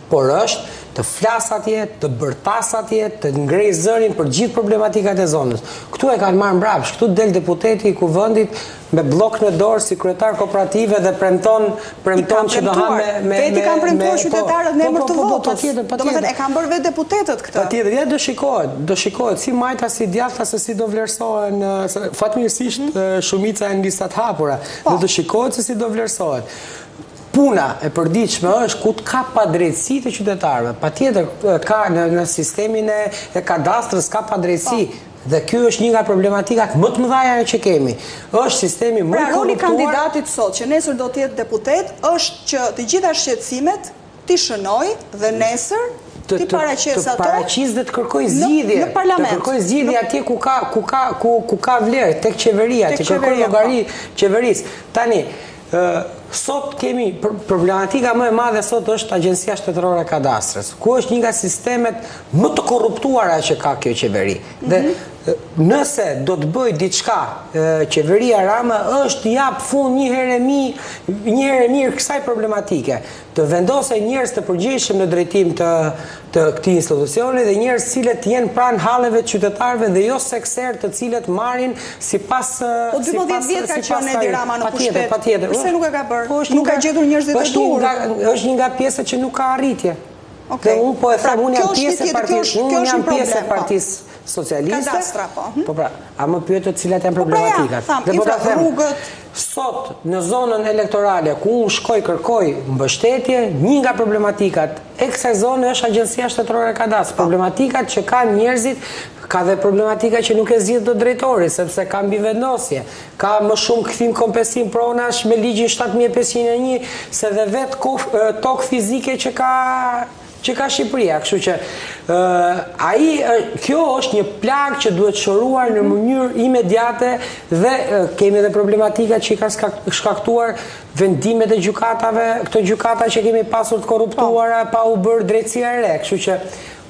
por është të flas atje, të bërtas atje, të ngrej zërin për gjithë problematikat e zonës. Këtu e kanë marrë mbrapsht, këtu del deputeti i kuvendit me blok në dorë si kryetar kooperative dhe premton që do ha me veti kanë premtuar qytetarët në emër të votës. Domethënë e kanë bërë vetë deputetët këtë. Patjetër, ja do shikohet si majta, si djathta, se si do vlerësohen, fatmirësisht shumica e në listat hapura, dhe do shikohet se si do vlerësohet. Puna e përditshme është ku të ka padrejtësi të qytetarëve. Patjetër ka në sistemin e kadastrës ka padrejtësi. Dhe kjo është një nga problematikat më të mëdha që kemi. Është sistemi më korruptuar. Pra roli kandidatit sot që nesër do të jetë deputet është që të gjitha shqetësimet t'i shënoj dhe nesër të paraqis dhe të kërkoj zgjidhje. Në parlament. Të kërkoj zgjidhje atje ku ka vlerë, tek qeveria, të kërkoj llogari qeverisë. Tani, sot kemi problematika më e madhe sot është Agjencia Shtetërore e Kadastrës, ku është një nga sistemet më të korruptuara që ka kjo qeveri. Dhe nëse do të bëj diçka qeveria Rama është jap fund një herë e mirë kësaj problematike, të vendosë njerëz të përgjegjshëm në drejtim të këtij institucioni dhe njerëz cilët jenë pranë halleve të qytetarëve dhe jo sekser të cilët marrin sipas 12 vjet ka qenë Edi Rama në pushtet. Patjetër. Pse nuk e ka bërë? Nuk ka gjetur njerëzit e duhur. Është një nga pjesët që nuk ka arritje. Dhe unë po e them, unë jam pjesë e Partisë Socialiste. Kadastra, po. Pra, a më pyetët cilat janë problematikat. Dhe po ta them, sot në zonën elektorale ku unë shkoj kërkoj mbështetje, një nga problematikat e kësaj zone është Agjencia Shtetërore e Kadastrës. Problematikat që kanë njerëzit, ka dhe problematika që nuk e zgjidh dot drejtori, sepse ka mbivendosje, ka më shumë kthim kompensim pronash me ligjin 7501 se dhe vetë tokë fizike që ka Shqipëria, kështu që kjo është një plagë që duhet shëruar në mënyrë imediate dhe kemi edhe problematikat që i ka shkaktuar vendimet e gjykatave, këto gjykata që kemi pasur të korruptuara pa u bërë drejtësia e re, kështu që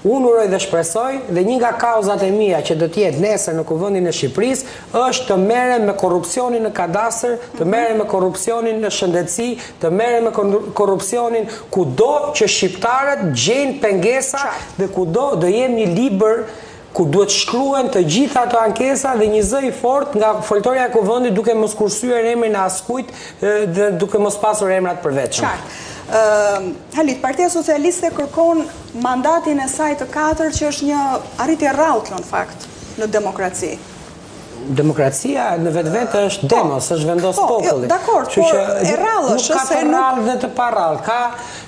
unë uroj dhe shpresoj dhe një nga kauzat e mia që do të jetë nesër në Kuvendin e Shqipërisë është të merrem me korrupsionin në kadastër, të merrem me korrupsionin në shëndetësi, të merrem me korrupsionin kudo që shqiptarët gjejnë pengesa dhe kudo do jemi një libër ku duhet shkruhen të gjitha ato ankesa dhe një zë i fortë nga foltorja e Kuvendit duke mos kursyer emrin e askujt dhe duke mos pasur emrat përvetshëm. Halit, Partia Socialiste kërkon mandatin e saj të 4 që është një arritje rrallë në fakt në demokraci. Demokracia në vetë është demos, është vendos populli. Dakor, por e rrallë është se nuk ka të rrallë dhe të pa rrallë,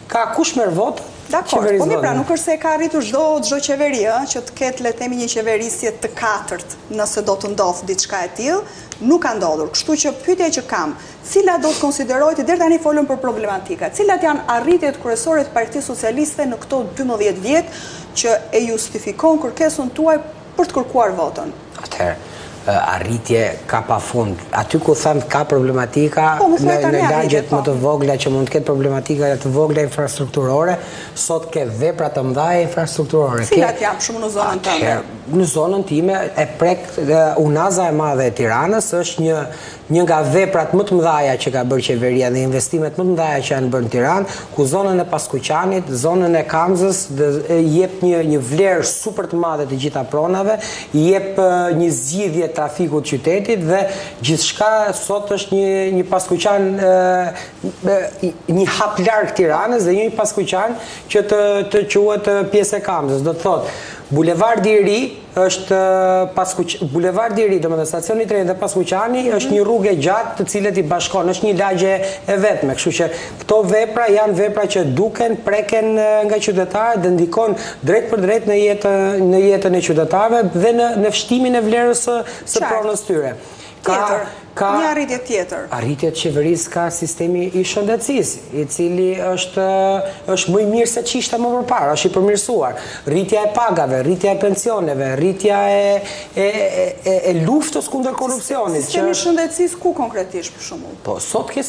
ka kush merr vot. Dakor, po mi pra, nuk është se ka arritur çdo qeveri që të ketë le të themi një qeverisje të 4 nëse do të ndodhë diçka e tillë, nuk ka ndodhur. Kështu që pyetja që kam, cilat do të konsiderojë, deri tani folëm për problematika, cilat janë arritjet kryesore të Partisë Socialiste në këto 12 vjet që e justifikon kërkesën tuaj për të kërkuar votën? Atëherë, arritje ka pa fund. Aty ku thëmë ka problematika në lagjet më të vogla që mund të ketë problematika të vogla infrastrukturore, sot ke vepra të mëdha infrastrukturore. Cilat janë shumë në zonën tënde? Në zonën time e prek Unaza e Madhe e Tiranës është një nga veprat më të mëdha që ka bërë qeveria dhe investimet më të mëdha që janë bërë në Tiranë, ku zonën e Paskuqanit, zonën e Kamzës jep një vlerë super të madhe të gjitha pronave, jep një zgjidhje trafikut qytetit dhe gjithçka sot është një Paskuqan, një hap larg Tiranës dhe një Paskuqan që të quhet pjesë e Kamzës. Do të thotë Bulevardi i Ri është Bulevardi i Ri, domethënë stacioni i trenit dhe Paskuqani është një rrugë e gjatë të cilët i bashkon, është një lagje e vetme, kështu që këto vepra janë vepra që duken, preken nga qytetarët dhe ndikon drejt për drejt në jetën e qytetarëve dhe në fshtimin e vlerës së pronës tyre. Një arritje tjetër. Arritje të qeverisë ka sistemi i shëndetësisë, i cili është më i mirë se ç'ishte më përpara, është i përmirësuar. Rritja e pagave, rritja e pensioneve, rritja e luftës kundër korrupsionit. Sistemi i shëndetësisë ku konkretisht për shembull? Po sot ke